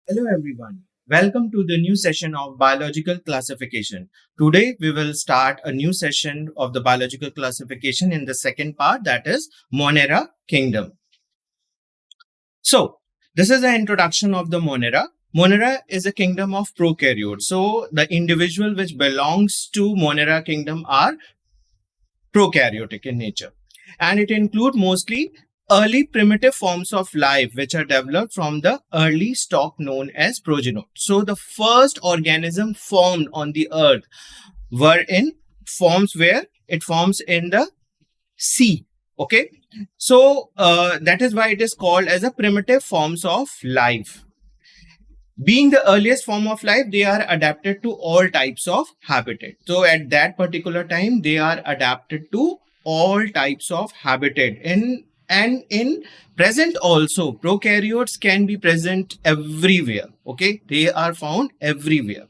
Hello everyone. Welcome to the new session of biological classification. Today we will start a new session of the biological classification in the second part, that is Monera kingdom. So this is an introduction of the Monera. Monera is a kingdom of prokaryotes. So the individual which belongs to Monera kingdom are prokaryotic in nature. And it includes mostly early primitive forms of life which are developed from the early stock known as progenote. So the first organism formed on the earth were in forms where it forms in the sea. Okay. So that is why it is called as a primitive forms of life. Being the earliest form of life, they are adapted to all types of habitat. So at that particular time, they are adapted to all types of habitat. In present also, prokaryotes can be present everywhere. Okay, they are found everywhere.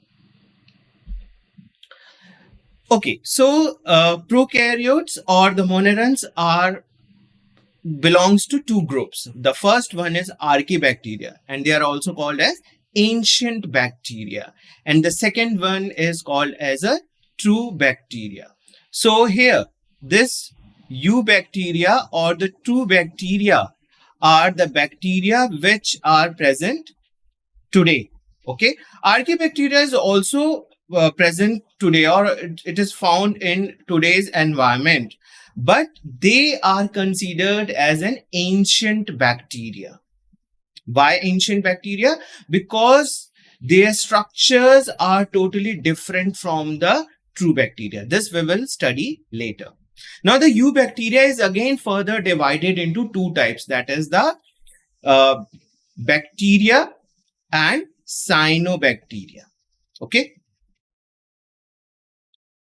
Okay, so prokaryotes or the monerans are belongs to two groups. The first one is archaebacteria, and they are also called as ancient bacteria. And the second one is called as a true bacteria. So here, this eubacteria or the true bacteria are the bacteria which are present today. Okay, archaebacteria is also present today, or it is found in today's environment, but they are considered as an ancient bacteria. Why ancient bacteria? Because their structures are totally different from the true bacteria. This we will study later. Now the eubacteria is again further divided into two types, that is the uh, bacteria and cyanobacteria. Okay.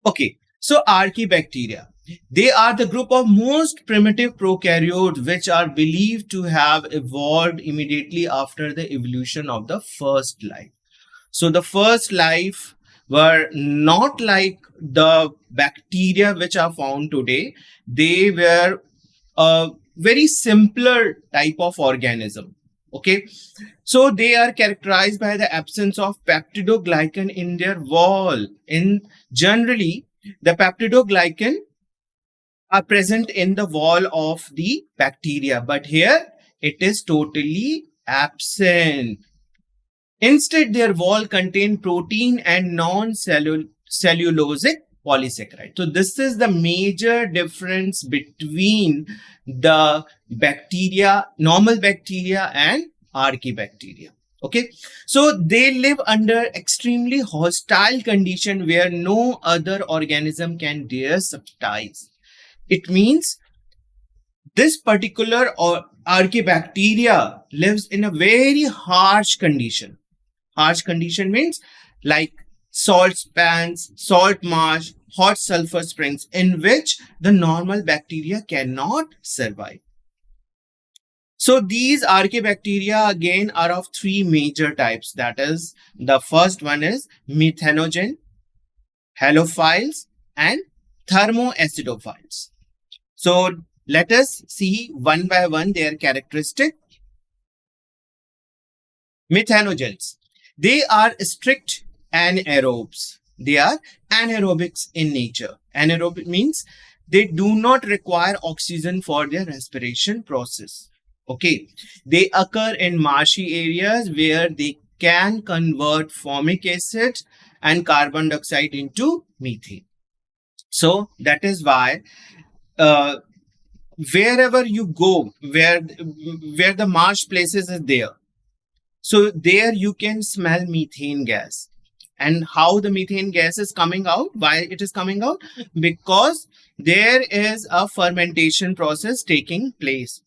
Okay. So archaebacteria. They are the group of most primitive prokaryotes which are believed to have evolved immediately after the evolution of the first life. So the first life were not like the bacteria which are found today. They were a very simpler type of organism. Okay. So they are characterized by the absence of peptidoglycan in their wall. In generally, the peptidoglycan are present in the wall of the bacteria, but here it is totally absent. Instead, their wall contain protein and non-cellulosic polysaccharide. So this is the major difference between the bacteria, normal bacteria and archaebacteria. Okay, so they live under extremely hostile condition where no other organism can dare subsist. It means this particular or archaebacteria lives in a very harsh condition. Harsh condition means like salt pans, salt marsh, hot sulfur springs, in which the normal bacteria cannot survive. So these archaebacteria again are of three major types. That is, the first one is methanogen, halophiles, and thermoacidophiles. So let us see one by one their characteristic. Methanogens. They are strict anaerobes. They are anaerobics in nature. Anaerobic means they do not require oxygen for their respiration process. Okay. They occur in marshy areas where they can convert formic acid and carbon dioxide into methane. So that is why uh, wherever you go, where the marsh places is there, so there you can smell methane gas. And how the methane gas is coming out? Why it is coming out? Because there is a fermentation process taking place.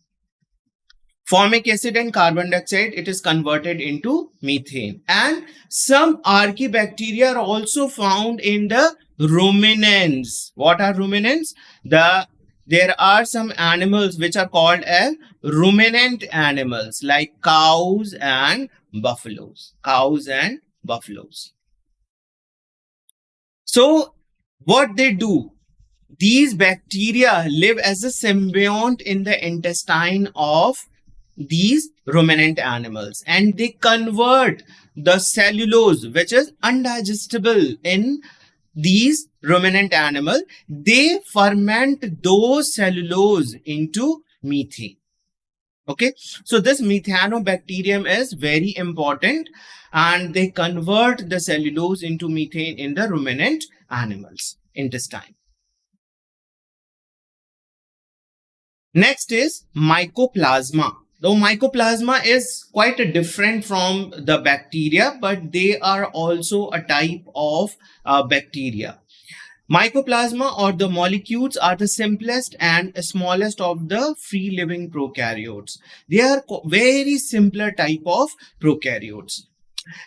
Formic acid and carbon dioxide, it is converted into methane. And some archaebacteria are also found in the ruminants. What are ruminants? There are some animals which are called as ruminant animals like cows and buffaloes. Cows and buffaloes. So what they do? These bacteria live as a symbiont in the intestine of these ruminant animals, and they convert the cellulose, which is undigestible in these ruminant animal. They ferment those cellulose into methane. Okay, so this methanobacterium is very important, and they convert the cellulose into methane in the ruminant animals intestine. Next is mycoplasma. Though mycoplasma is quite different from the bacteria, but they are also a type of bacteria. Mycoplasma, or the molecules, are the simplest and smallest of the free living prokaryotes. They are very simpler type of prokaryotes,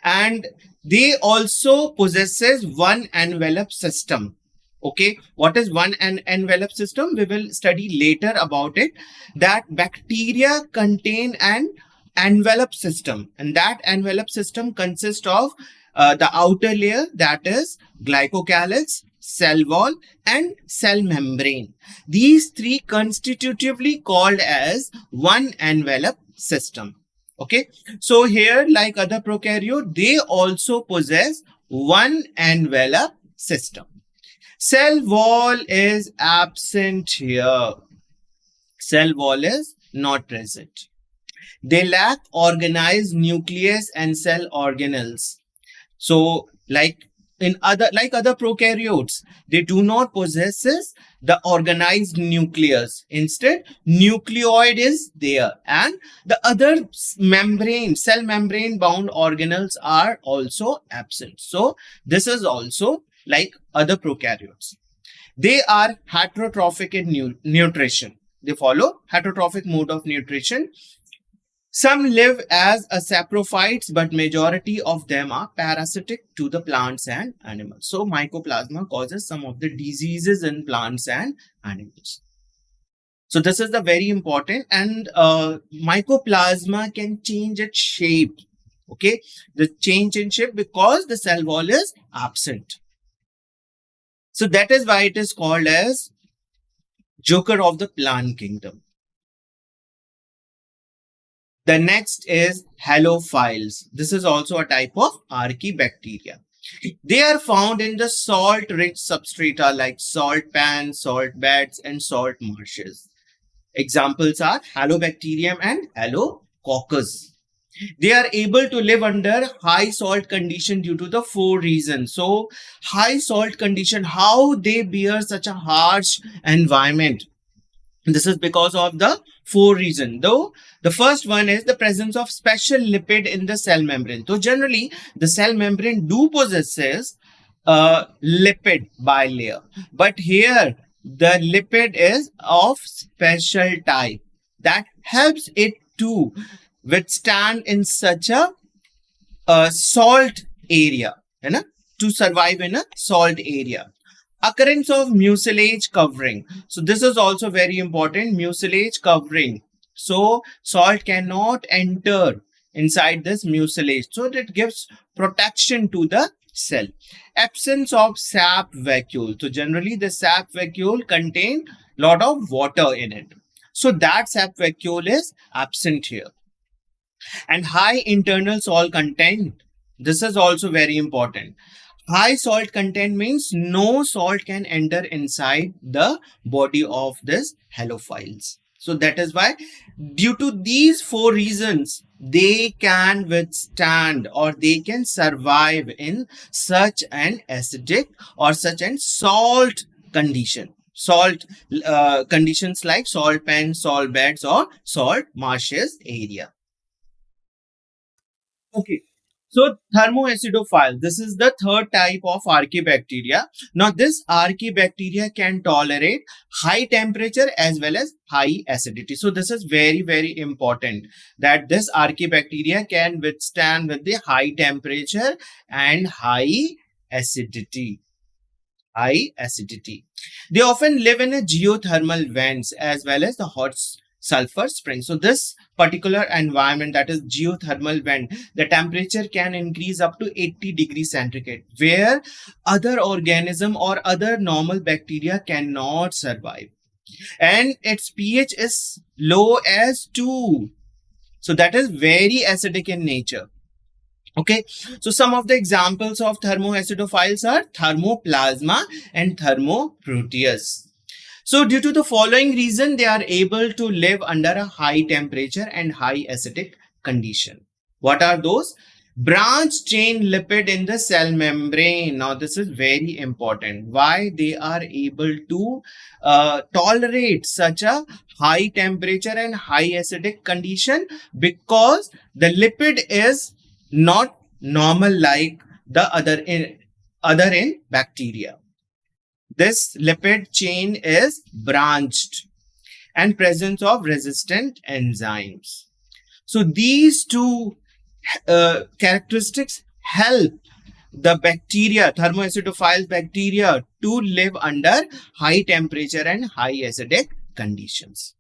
and they also possesses one envelope system. Okay, what is one envelope system? We will study later about it. That bacteria contain an envelope system, and that envelope system consists of the outer layer, that is glycocalyx, cell wall, and cell membrane. These three constitutively called as one envelope system. Okay, so here, like other prokaryote, they also possess one envelope system. Cell wall is absent here. Cell wall is not present. They lack organized nucleus and cell organelles. So, like other prokaryotes, they do not possess the organized nucleus. Instead, nucleoid is there, and the other cell membrane bound organelles are also absent. So this is also like other prokaryotes. They are heterotrophic in nutrition. They follow heterotrophic mode of nutrition. Some live as a saprophytes, but majority of them are parasitic to the plants and animals. So mycoplasma causes some of the diseases in plants and animals. So this is the very important, and mycoplasma can change its shape. Okay, the change in shape because the cell wall is absent. So that is why it is called as Joker of the plant kingdom. The next is halophiles. This is also a type of archaebacteria. They are found in the salt-rich substrata like salt pans, salt beds, and salt marshes. Examples are Halobacterium and Halococcus. They are able to live under high salt condition due to the four reasons. So, high salt condition, how they bear such a harsh environment. This is because of the four reasons. Though the first one is the presence of special lipid in the cell membrane. So generally, the cell membrane do possesses a lipid bilayer, but here the lipid is of special type that helps it to withstand in such a salt area, to survive in a salt area. Occurrence of mucilage covering. So this is also very important, mucilage covering. So salt cannot enter inside this mucilage. So it gives protection to the cell. Absence of sap vacuole. So generally the sap vacuole contain lot of water in it. So that sap vacuole is absent here. And high internal salt content. This is also very important. High salt content means no salt can enter inside the body of this halophiles. So that is why, due to these four reasons, they can withstand or they can survive in such an acidic or such an salt condition. Salt conditions like salt pans, salt beds, or salt marshes area. Okay. So thermoacidophile, this is the third type of archaebacteria. Now this archaebacteria can tolerate high temperature as well as high acidity. So this is very, very important that this archaebacteria can withstand with the high temperature and high acidity. High acidity. They often live in a geothermal vents as well as the hot sulfur spring. So this particular environment, that is geothermal vent, the temperature can increase up to 80 degrees centigrade, where other organism or other normal bacteria cannot survive. And its pH is low as 2. So that is very acidic in nature. Okay, so some of the examples of thermoacidophiles are thermoplasma and thermoproteus. So due to the following reason, they are able to live under a high temperature and high acidic condition. What are those? Branch chain lipid in the cell membrane. Now this is very important. Why they are able to tolerate such a high temperature and high acidic condition? Because the lipid is not normal like the other in bacteria. This lipid chain is branched and presence of resistant enzymes. So these two characteristics help the bacteria, thermoacidophile bacteria, to live under high temperature and high acidic conditions.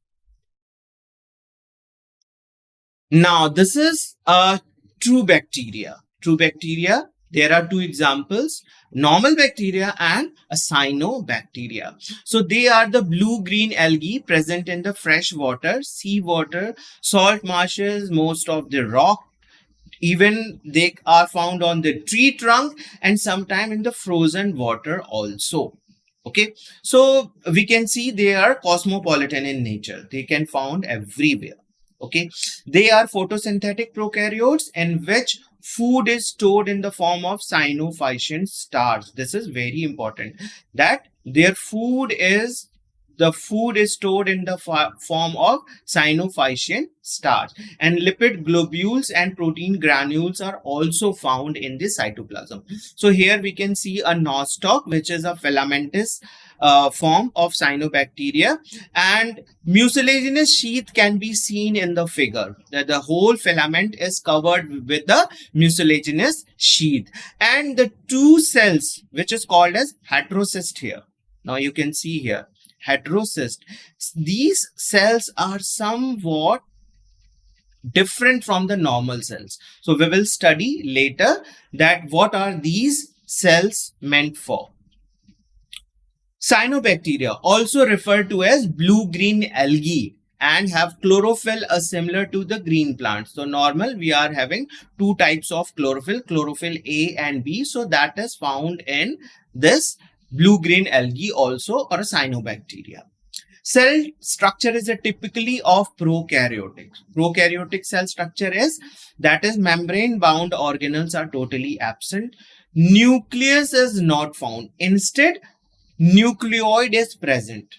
Now this is a true bacteria. True bacteria, there are two examples, normal bacteria and a cyanobacteria. So they are the blue-green algae present in the fresh water, seawater, salt marshes, most of the rock. Even they are found on the tree trunk and sometime in the frozen water also. Okay, so we can see they are cosmopolitan in nature. They can found everywhere. Okay, they are photosynthetic prokaryotes in which food is stored in the form of cyanophycean starch. This is very important, that their food is stored in the form of cyanophycean starch, and lipid globules and protein granules are also found in the cytoplasm. So here we can see a nostoc, which is a filamentous form of cyanobacteria, and mucilaginous sheath can be seen in the figure, that the whole filament is covered with the mucilaginous sheath, and the two cells which is called as heterocyst here. Now you can see here heterocyst. These cells are somewhat different from the normal cells. So we will study later that what are these cells meant for. Cyanobacteria, also referred to as blue-green algae, and have chlorophyll similar to the green plants. So normal, we are having two types of chlorophyll, chlorophyll A and B. So that is found in this blue-green algae also, or a cyanobacteria. Cell structure is a typically of prokaryotic. Prokaryotic cell structure is, that is, membrane-bound organelles are totally absent. Nucleus is not found. Instead, nucleoid is present.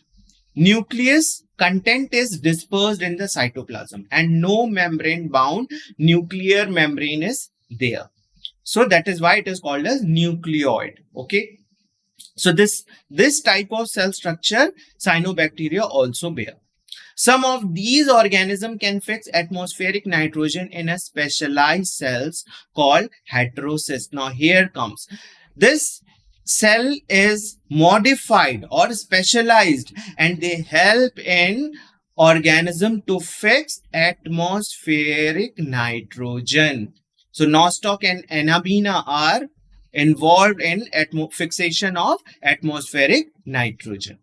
Nucleus content is dispersed in the cytoplasm, and no membrane-bound nuclear membrane is there. So that is why it is called as nucleoid. Okay. So this type of cell structure cyanobacteria also bear. Some of these organisms can fix atmospheric nitrogen in a specialized cells called heterocyst. Now here comes, this cell is modified or specialized, and they help in organism to fix atmospheric nitrogen. So nostoc and Anabaena are involved in fixation of atmospheric nitrogen.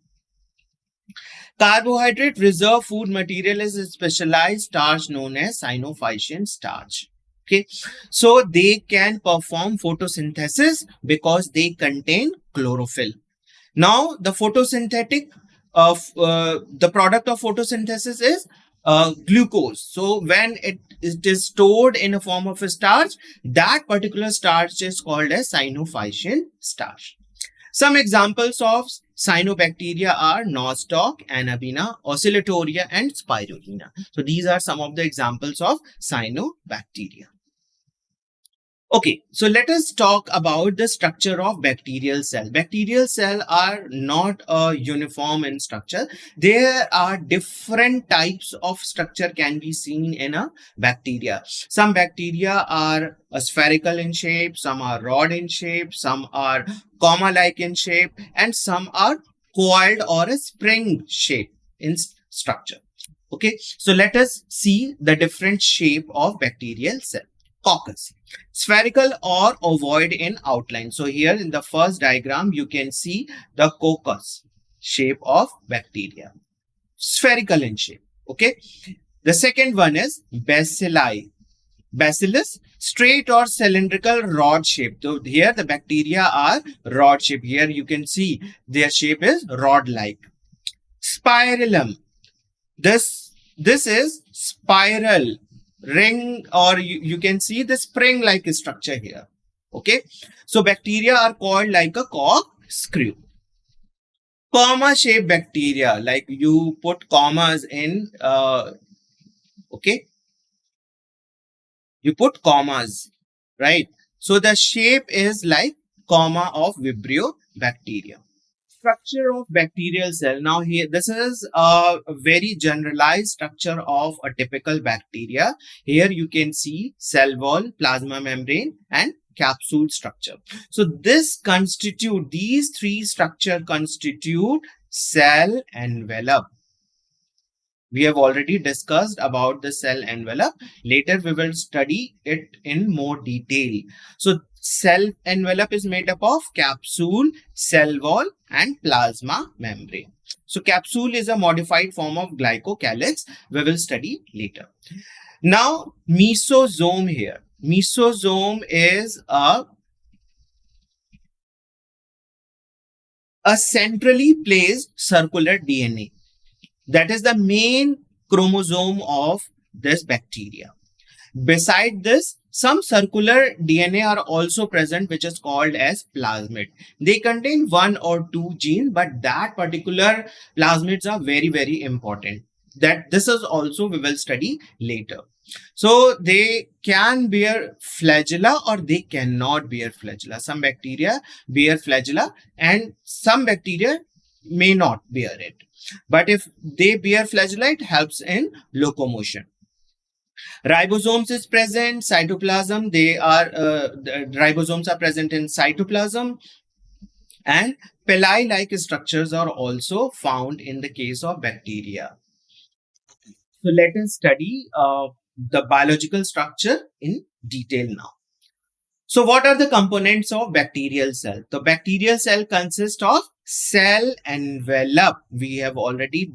Carbohydrate reserve food material is a specialized starch known as cyanophycean starch. Okay, so they can perform photosynthesis because they contain chlorophyll. Now the photosynthetic the product of photosynthesis is glucose. So when it is stored in a form of a starch, that particular starch is called as cyanophycean starch. Some examples of cyanobacteria are nostoc, Anabaena, oscillatoria, and spirulina. So these are some of the examples of cyanobacteria. Okay, so let us talk about the structure of bacterial cell. Bacterial cell are not uniform in structure. There are different types of structure can be seen in a bacteria. Some bacteria are spherical in shape, some are rod in shape, some are comma-like in shape, and some are coiled or a spring shape in structure. Okay, so let us see the different shape of bacterial cell. Coccus, spherical or ovoid in outline. So here in the first diagram, you can see the coccus shape of bacteria, spherical in shape. Okay, The second one is bacilli. Bacillus, straight or cylindrical rod shape. So here the bacteria are rod shape. Here you can see their shape is rod like. Spirillum. This is spiral ring, or you can see the spring like structure here. Okay. So bacteria are called like a corkscrew. Comma shaped bacteria, like you put commas in, okay. You put commas, right? So the shape is like comma of Vibrio bacteria. Structure of bacterial cell. Now here, this is a very generalized structure of a typical bacteria. Here you can see cell wall, plasma membrane, and capsule structure. So these three structure constitute cell envelope. We have already discussed about the cell envelope. Later we will study it in more detail. So cell envelope is made up of capsule, cell wall, and plasma membrane. So capsule is a modified form of glycocalyx. We will study later. Now mesosome here. Mesosome is a centrally placed circular DNA. That is the main chromosome of this bacteria. Beside this, some circular DNA are also present, which is called as plasmid. They contain one or two genes, but that particular plasmids are very, very important. That this is also we will study later. So they can bear flagella or they cannot bear flagella. Some bacteria bear flagella and some bacteria may not bear it. But if they bear flagella, it helps in locomotion. Ribosomes is present, cytoplasm. The ribosomes are present in cytoplasm, and pili-like structures are also found in the case of bacteria. So let us study the biological structure in detail now. So what are the components of bacterial cell? The bacterial cell consists of cell envelope. We have already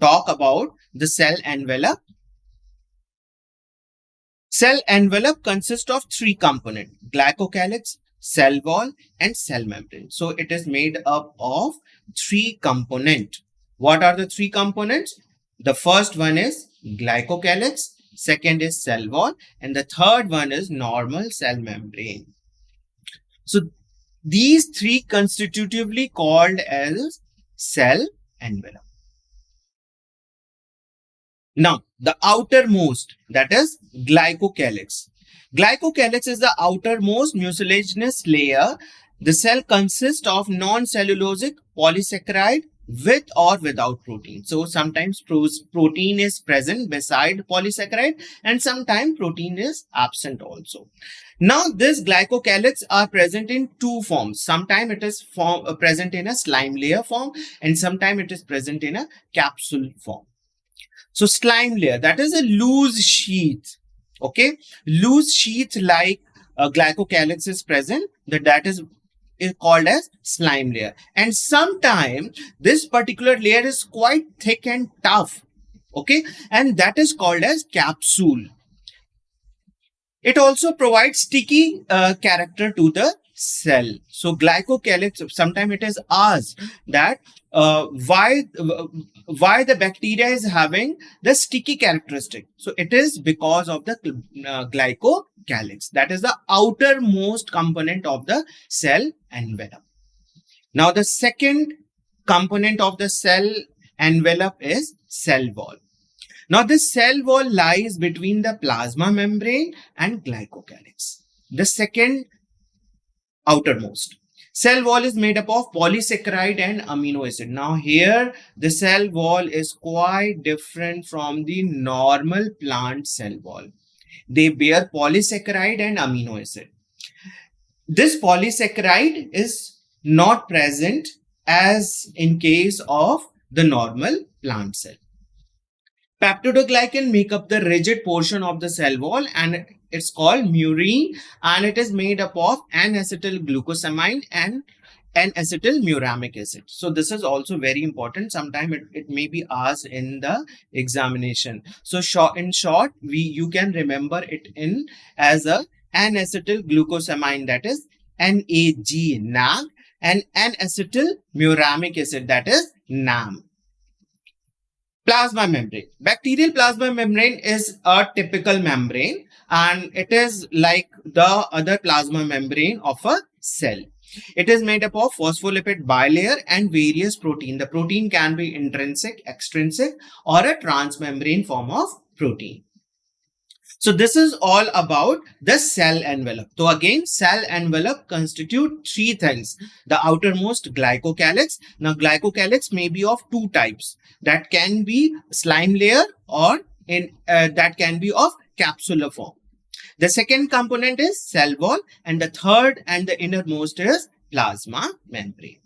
talked about the cell envelope. Cell envelope consists of three components: glycocalyx, cell wall, and cell membrane. So it is made up of three components. What are the three components? The first one is glycocalyx, second is cell wall, and the third one is normal cell membrane. So these three constitutively called as cell envelope. Now, the outermost, that is glycocalyx. Glycocalyx is the outermost mucilaginous layer. The cell consists of non-cellulosic polysaccharide with or without protein. So sometimes protein is present beside polysaccharide and sometimes protein is absent also. Now this glycocalyx are present in two forms. Sometimes it is present in a slime layer form and sometimes it is present in a capsule form. So slime layer, that is a loose sheath. Okay, loose sheath like glycocalyx is present. That is called as slime layer. And sometimes this particular layer is quite thick and tough. Okay, and that is called as capsule. It also provides sticky character to the cell. So glycocalyx, sometimes it is asked that why the bacteria is having the sticky characteristic. So it is because of the glycocalyx. That is the outermost component of the cell envelope. Now the second component of the cell envelope is cell wall. Now this cell wall lies between the plasma membrane and glycocalyx. The second outermost. Cell wall is made up of polysaccharide and amino acid. Now here the cell wall is quite different from the normal plant cell wall. They bear polysaccharide and amino acid. This polysaccharide is not present as in case of the normal plant cell. Peptidoglycan make up the rigid portion of the cell wall and it's called murine, and it is made up of N-acetyl glucosamine and N-acetylmuramic acid. So this is also very important. Sometimes it may be asked in the examination. So in short, you can remember it in as a N-acetylglucosamine, that is NAG, NAG, and N-acetylmuramic acid, that is NAM. Plasma membrane. Bacterial plasma membrane is a typical membrane, and it is like the other plasma membrane of a cell. It is made up of phospholipid bilayer and various protein. The protein can be intrinsic, extrinsic, or a transmembrane form of protein. So this is all about the cell envelope. So again, cell envelope constitute three things. The outermost glycocalyx. Now glycocalyx may be of two types. That can be slime layer, or that can be of capsular form. The second component is cell wall, and the third and the innermost is plasma membrane.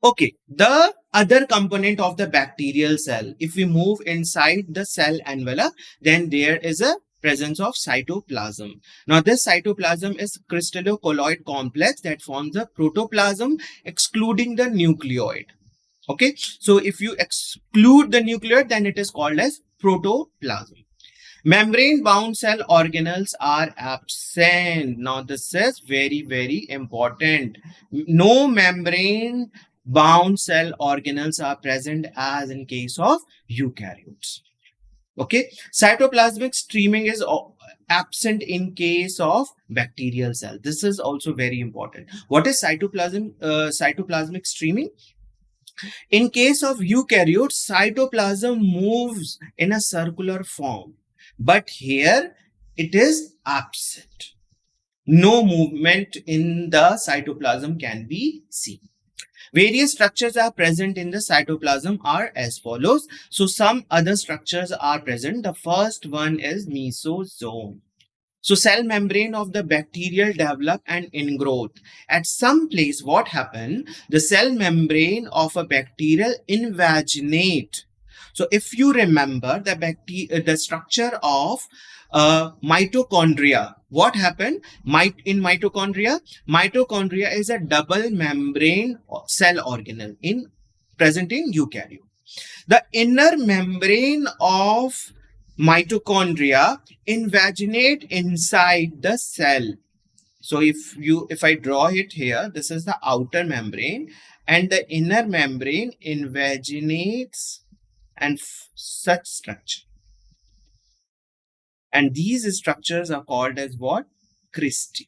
Okay, the other component of the bacterial cell, if we move inside the cell envelope, then there is a presence of cytoplasm. Now this cytoplasm is crystallocolloid complex that forms the protoplasm excluding the nucleoid. Okay, so if you exclude the nucleoid, then it is called as protoplasm. Membrane bound cell organelles are absent. Now this is very, very important. No membrane bound cell organelles are present as in case of eukaryotes. Okay, cytoplasmic streaming is absent in case of bacterial cell. This is also very important. What is cytoplasmic streaming? In case of eukaryotes, cytoplasm moves in a circular form, but here it is absent. No movement in the cytoplasm can be seen. Various structures are present in the cytoplasm are as follows. So some other structures are present. The first one is mesosome. So cell membrane of the bacterial develop and ingrowth. At some place, what happened? The cell membrane of a bacterial invaginate. So if you remember the structure of mitochondria, what happened? In mitochondria, mitochondria is a double membrane cell organelle present in eukaryote. The inner membrane of mitochondria invaginate inside the cell. So if I draw it here, this is the outer membrane, and the inner membrane invaginates and such structure. And these structures are called as what? Cristae,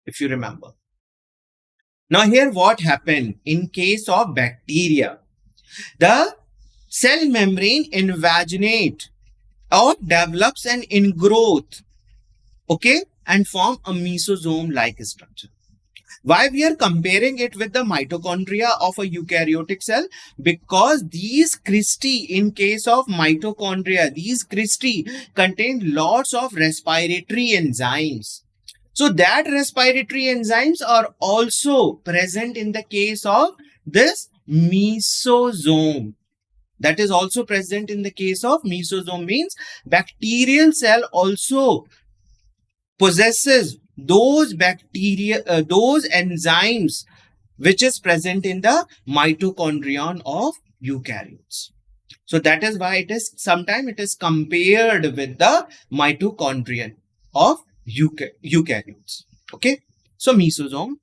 if you remember. Now here what happened in case of bacteria? The cell membrane invaginate or develops an ingrowth, okay, and form a mesosome-like structure. Why we are comparing it with the mitochondria of a eukaryotic cell? Because these cristae, in case of mitochondria, these cristae contain lots of respiratory enzymes. So that respiratory enzymes are also present in the case of this mesosome. That is also present in the case of mesosome, means bacterial cell also possesses those those enzymes which is present in the mitochondrion of eukaryotes. So that is why sometimes it is compared with the mitochondrion of eukaryotes. Okay, so mesosome.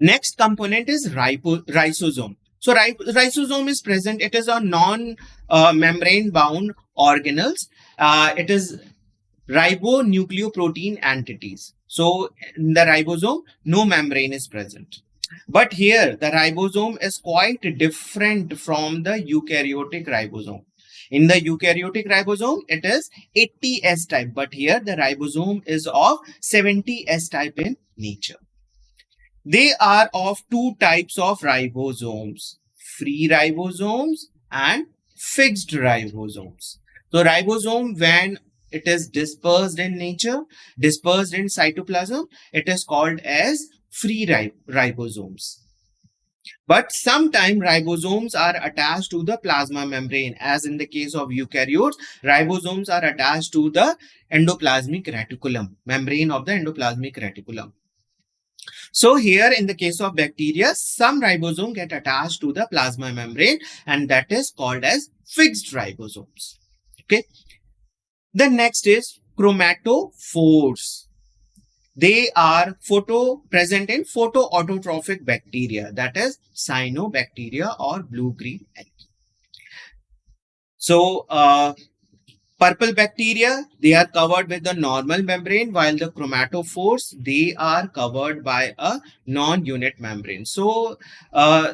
Next component is rhizosome. So rhizosome is present. It is a non-membrane bound organelles. It is ribonucleoprotein entities. So in the ribosome, no membrane is present. But here the ribosome is quite different from the eukaryotic ribosome. In the eukaryotic ribosome, it is 80S type, but here the ribosome is of 70S type in nature. They are of two types of ribosomes: free ribosomes and fixed ribosomes. So ribosome, when it is dispersed in nature, dispersed in cytoplasm, it is called as free ribosomes. But sometimes ribosomes are attached to the plasma membrane, as in the case of eukaryotes, ribosomes are attached to the endoplasmic reticulum, membrane of the endoplasmic reticulum. So here in the case of bacteria, some ribosome get attached to the plasma membrane, and that is called as fixed ribosomes. Okay. The next is chromatophores. They are present in photoautotrophic bacteria, that is cyanobacteria or blue-green algae. So, purple bacteria, they are covered with the normal membrane, while the chromatophores, they are covered by a non-unit membrane. So,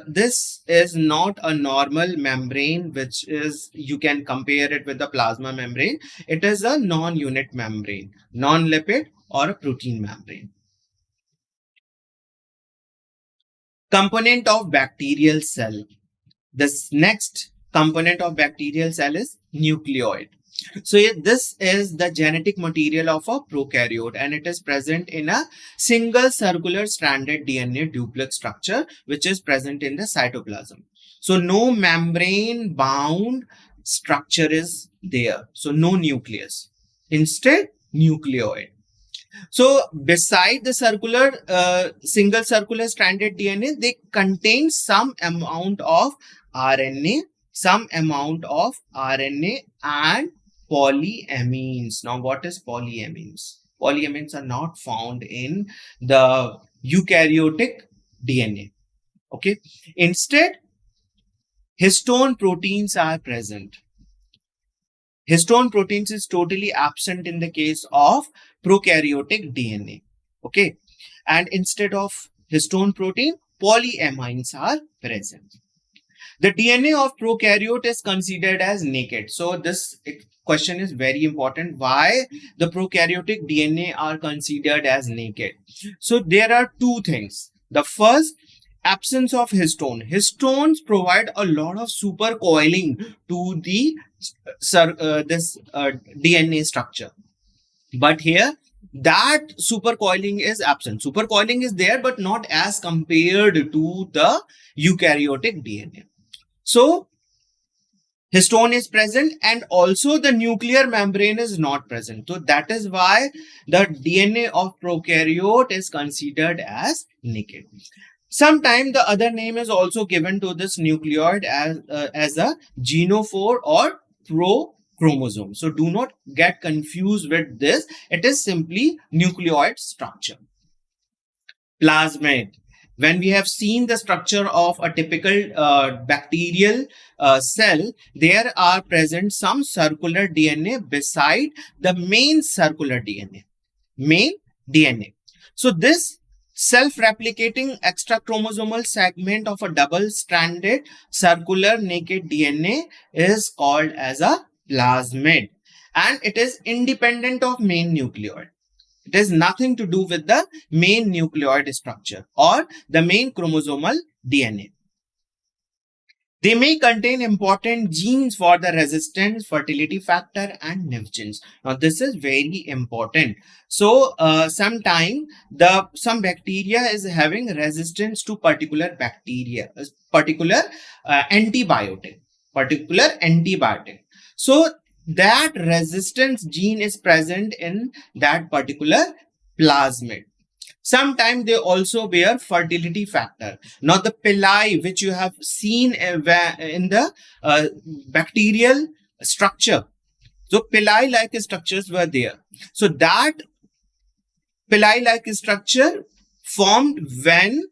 this is not a normal membrane, which is, you can compare it with the plasma membrane. It is a non-unit membrane, non-lipid or a protein membrane. Component of bacterial cell. This next component of bacterial cell is nucleoid. So this is the genetic material of a prokaryote, and it is present in a single circular stranded DNA duplex structure, which is present in the cytoplasm. So no membrane bound structure is there. So no nucleus. Instead, nucleoid. So beside the single circular stranded DNA, they contain some amount of RNA and polyamines. Now, what is polyamines? Polyamines are not found in the eukaryotic DNA. Okay. Instead, histone proteins are present. Histone proteins is totally absent in the case of prokaryotic DNA. Okay. And instead of histone protein, polyamines are present. The DNA of prokaryote is considered as naked. So this question is very important. Why the prokaryotic DNA are considered as naked? So there are two things. The first, absence of histone. Histones provide a lot of supercoiling to the DNA structure. But here, that supercoiling is absent. Supercoiling is there, but not as compared to the eukaryotic DNA. So, histone is present, and also the nuclear membrane is not present. So, that is why the DNA of prokaryote is considered as naked. Sometimes the other name is also given to this nucleoid as a genophore or prochromosome. So do not get confused with this. It is simply nucleoid structure. Plasmid. When we have seen the structure of a typical bacterial cell, there are present some circular DNA beside the main circular DNA. So this self-replicating extrachromosomal segment of a double-stranded circular naked DNA is called as a plasmid, and it is independent of main nucleoid. It has nothing to do with the main nucleoid structure or the main chromosomal DNA. They may contain important genes for the resistance, fertility factor, and NIF genes. Now, this is very important. So, sometime some bacteria is having resistance to particular bacteria, particular antibiotic. So, that resistance gene is present in that particular plasmid. Sometimes they also bear fertility factor. Now the pili, which you have seen in the bacterial structure. So pili-like structures were there. So that pili-like structure formed when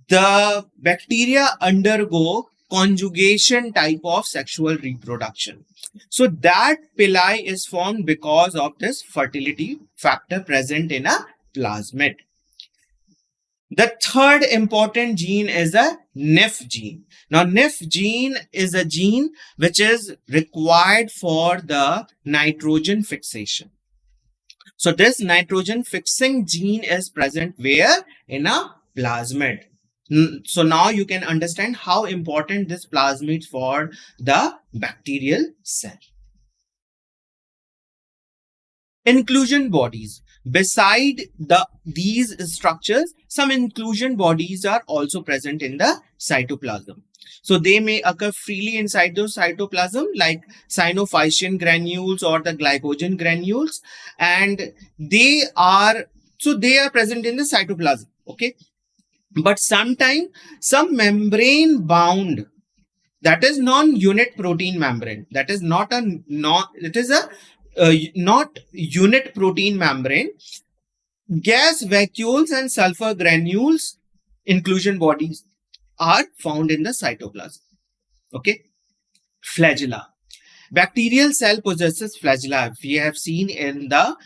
the bacteria undergo conjugation type of sexual reproduction. So that pili is formed because of this fertility factor present in a plasmid. The third important gene is a NIF gene. Now, NIF gene is a gene which is required for the nitrogen fixation. So, this nitrogen fixing gene is present where? In a plasmid. So, now you can understand how important this plasmid is for the bacterial cell. Inclusion bodies. Beside these structures, some inclusion bodies are also present in the cytoplasm. So they may occur freely inside the cytoplasm, like cyanophycean granules or the glycogen granules, and they are present in the cytoplasm. Okay, but sometimes some membrane bound, that is non-unit protein membrane, that is not a not it is a not unit protein membrane, gas vacuoles and sulfur granules inclusion bodies are found in the cytoplasm. Okay, flagella. Bacterial cell possesses flagella. We have seen in the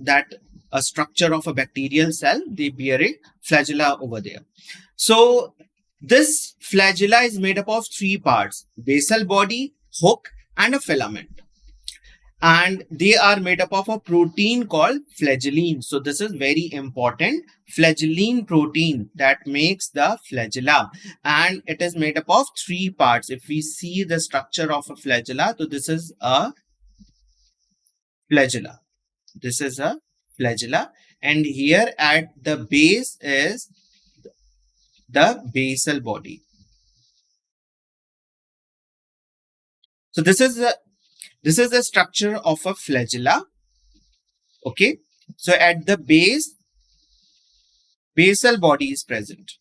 that a structure of a bacterial cell, they bear a flagella over there. So this flagella is made up of three parts: basal body, hook, and a filament. And they are made up of a protein called flagellin. So this is very important. Flagellin protein that makes the flagella, and it is made up of three parts. If we see the structure of a flagella, so this is a flagella. This is a flagella, and here at the base is the basal body. So this is the structure of a flagella. Okay, so at the base, basal body is present,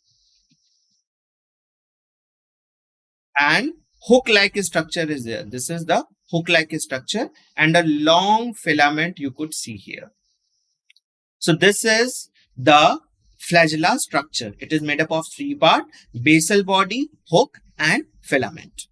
and hook-like structure is there. This is the hook-like structure, and a long filament you could see here. So this is the flagella structure. It is made up of three parts: basal body, hook, and filament.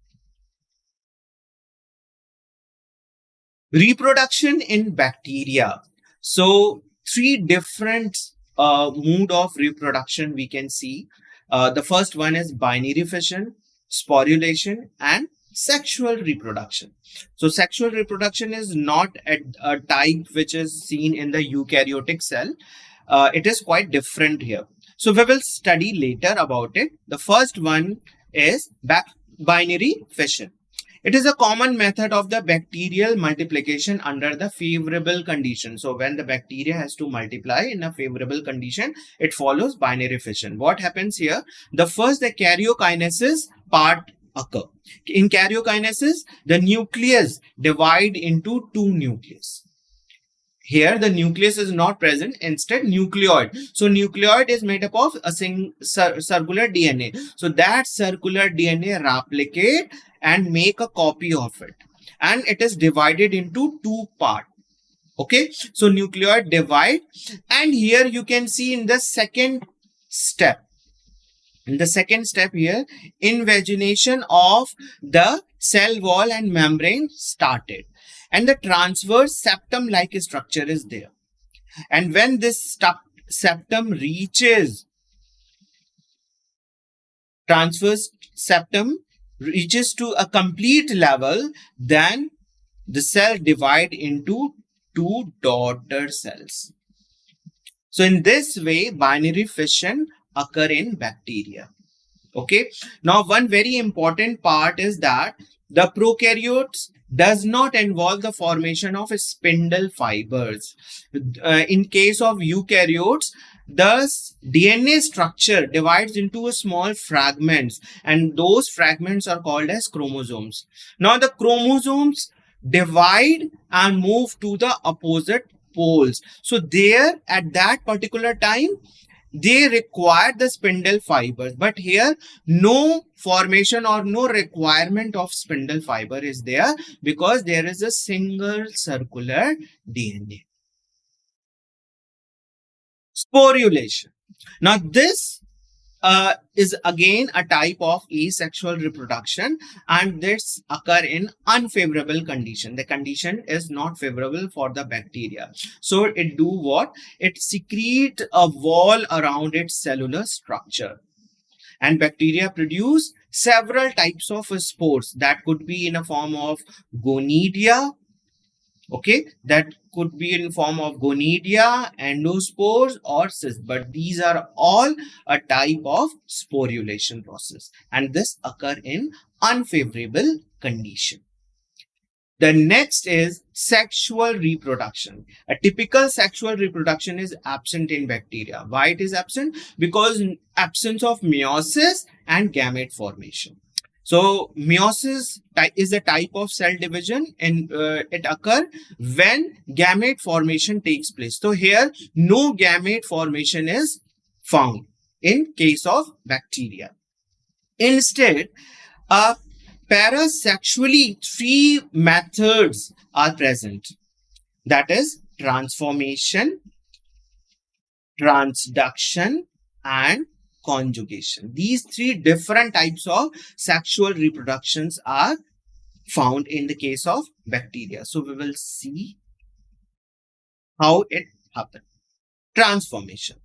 Reproduction in bacteria. So three different mode of reproduction we can see. The first one is binary fission, sporulation, and sexual reproduction. So sexual reproduction is not a type which is seen in the eukaryotic cell. It is quite different here. So we will study later about it. The first one is binary fission. It is a common method of the bacterial multiplication under the favorable condition. So when the bacteria has to multiply in a favorable condition, it follows binary fission. What happens here? The karyokinesis part occur. In karyokinesis, the nucleus divide into two nucleus. Here the nucleus is not present, instead nucleoid. So nucleoid is made up of a circular DNA. So that circular DNA replicate and make a copy of it, and it is divided into two parts. Okay, so nucleoid divide, and here you can see in the second step. In the second step here, invagination of the cell wall and membrane started, and the transverse septum-like structure is there. And when this septum reaches, transverse septum reaches to a complete level, then the cell divide into two daughter cells. So in this way, binary fission occur in bacteria. Okay. Now, one very important part is that the prokaryotes does not involve the formation of spindle fibers. In case of eukaryotes, the DNA structure divides into small fragments, and those fragments are called as chromosomes. Now the chromosomes divide and move to the opposite poles. So there at that particular time, they require the spindle fibers, but here no formation or no requirement of spindle fiber is there, because there is a single circular DNA. Sporulation. Now this is again a type of asexual reproduction, and this occur in unfavorable condition. The condition is not favorable for the bacteria. So it do what? It secrete a wall around its cellular structure. And bacteria produce several types of spores that could be in a form of gonidia. Okay, that could be in form of gonidia, endospores, or cysts, but these are all a type of sporulation process, and this occur in unfavorable condition. The next is sexual reproduction. A typical sexual reproduction is absent in bacteria. Why it is absent? Because absence of meiosis and gamete formation. So meiosis is a type of cell division, and it occurs when gamete formation takes place. So here no gamete formation is found in case of bacteria. Instead, parasexually, three methods are present. That is transformation, transduction, and conjugation. These three different types of sexual reproductions are found in the case of bacteria. So we will see how it happens. Transformation.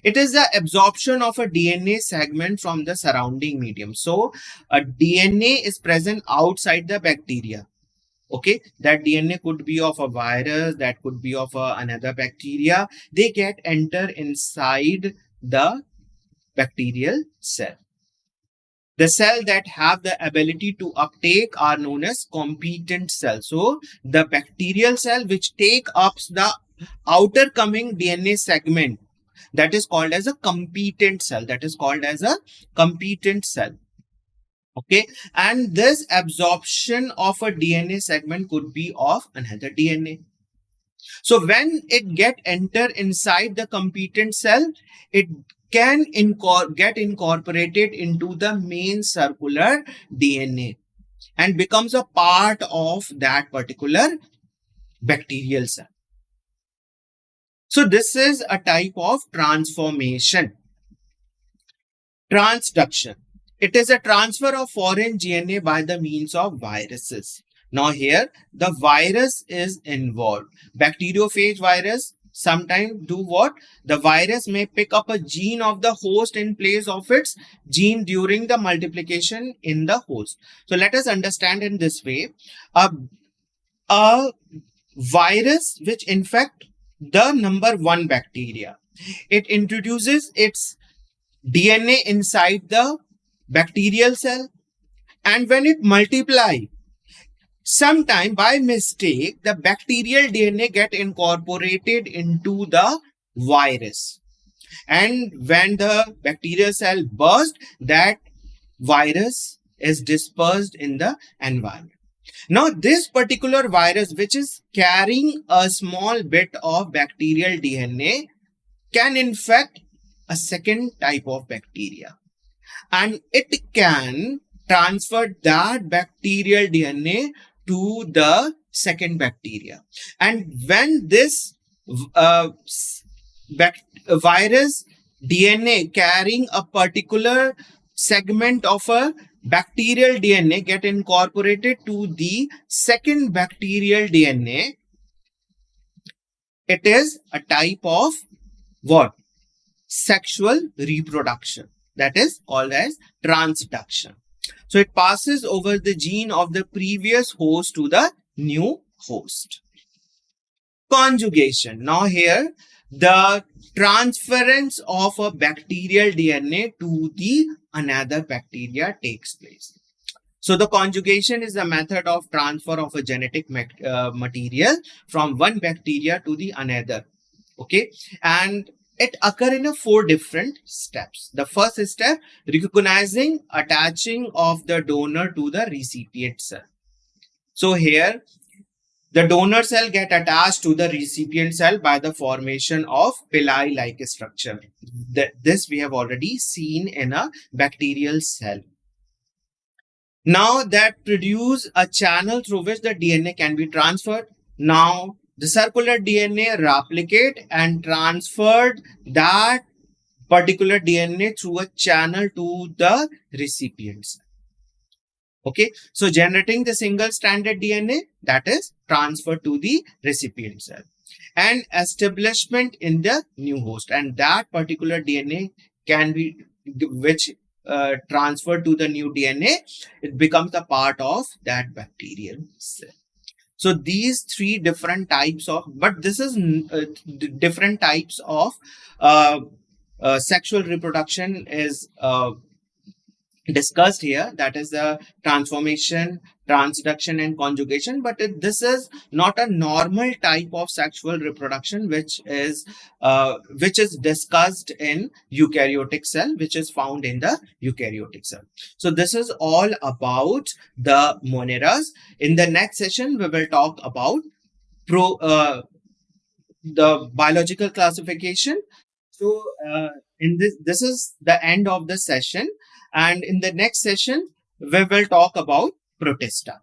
It is the absorption of a DNA segment from the surrounding medium. So a DNA is present outside the bacteria. Okay, that DNA could be of a virus, that could be of another bacteria. They enter inside the bacterial cell. The cell that have the ability to uptake are known as competent cells. So the bacterial cell which take up the outer coming DNA segment, that is called as a competent cell. That is called as a competent cell. Okay, and this absorption of a DNA segment could be of another DNA. So when it enter inside the competent cell, it can get incorporated into the main circular DNA and becomes a part of that particular bacterial cell. So this is a type of transformation. Transduction. It is a transfer of foreign DNA by the means of viruses. Now here, the virus is involved. Bacteriophage virus sometimes do what? The virus may pick up a gene of the host in place of its gene during the multiplication in the host. So let us understand in this way. A virus which infect the number one bacteria. It introduces its DNA inside the bacterial cell, and when it multiply, sometime by mistake, the bacterial DNA get incorporated into the virus. And when the bacterial cell burst, that virus is dispersed in the environment. Now, this particular virus, which is carrying a small bit of bacterial DNA, can infect a second type of bacteria. And it can transfer that bacterial DNA to the second bacteria. And when this virus DNA carrying a particular segment of a bacterial DNA get incorporated to the second bacterial DNA, it is a type of what? Sexual reproduction. That is called as transduction. So it passes over the gene of the previous host to the new host. Conjugation. Now here, the transference of a bacterial DNA to the another bacteria takes place. So the conjugation is the method of transfer of a genetic material from one bacteria to the another. Okay, and it occur in 4 different steps. The first step, recognizing attaching of the donor to the recipient cell. So here, the donor cell get attached to the recipient cell by the formation of pili-like structure. This we have already seen in a bacterial cell. Now that produce a channel through which the DNA can be transferred. Now the circular DNA replicate and transferred that particular DNA through a channel to the recipient cell. Okay, so generating the single stranded DNA that is transferred to the recipient cell and establishment in the new host, and that particular DNA can be which transferred to the new DNA, it becomes a part of that bacterial cell. So these 3 different types of, but this is different types of sexual reproduction is discussed here. That is the transformation, transduction, and conjugation. But this is not a normal type of sexual reproduction, which is discussed in eukaryotic cell, which is found in the eukaryotic cell. So this is all about the moneras. In the next session, we will talk about the biological classification. So in this is the end of the session, and in the next session we will talk about Protista.